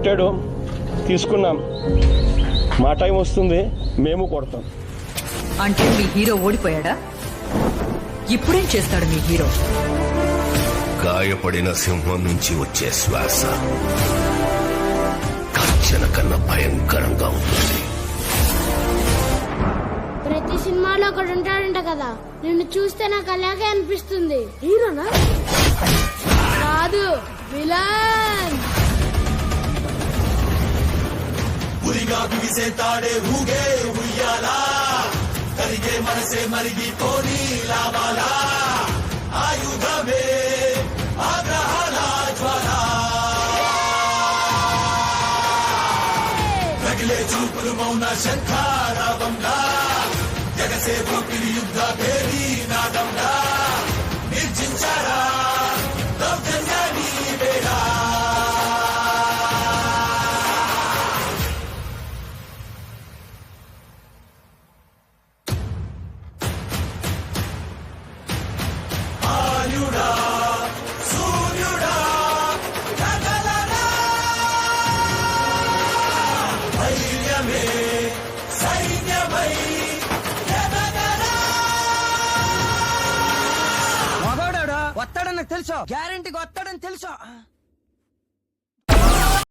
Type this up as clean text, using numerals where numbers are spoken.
కొట్టాడు, తీసుకున్నాం. మా టైం వస్తుంది, మేము కొడతాం. అంటే మీ హీరో ఓడిపోయాడా? ఇప్పుడేం చేస్తాడు మీ హీరో? గాయపడిన సింహం నుంచి వచ్చే శ్వాస గర్జన కన్నా భయంకరంగా ఉంటుంది. ప్రతి సినిమాలో ఒకడు ఉంటాడంట కదా, నిన్ను చూస్తే నాకు అలాగే అనిపిస్తుంది. హీరోనా? కాదు, విలన్. ఉరిగా బిగిసే తాడే ఊగే ఉయ్యాలా, కరిగే మనసే మరిగి పోనీ లావాలా, ఆయుధమే ఆగ్రహాల జ్వాల, రగిలే చూపులు మౌన శంఖారావంగా, జగసే భక్తులు యుద్ధ భేరీ నాదంగా, నిర్జించారా దౌర్జన్యాన్ని వేడా. మగోడాడా వస్తాడని తెలుసు, గ్యారంటీగా వస్తాడని తెలుసు.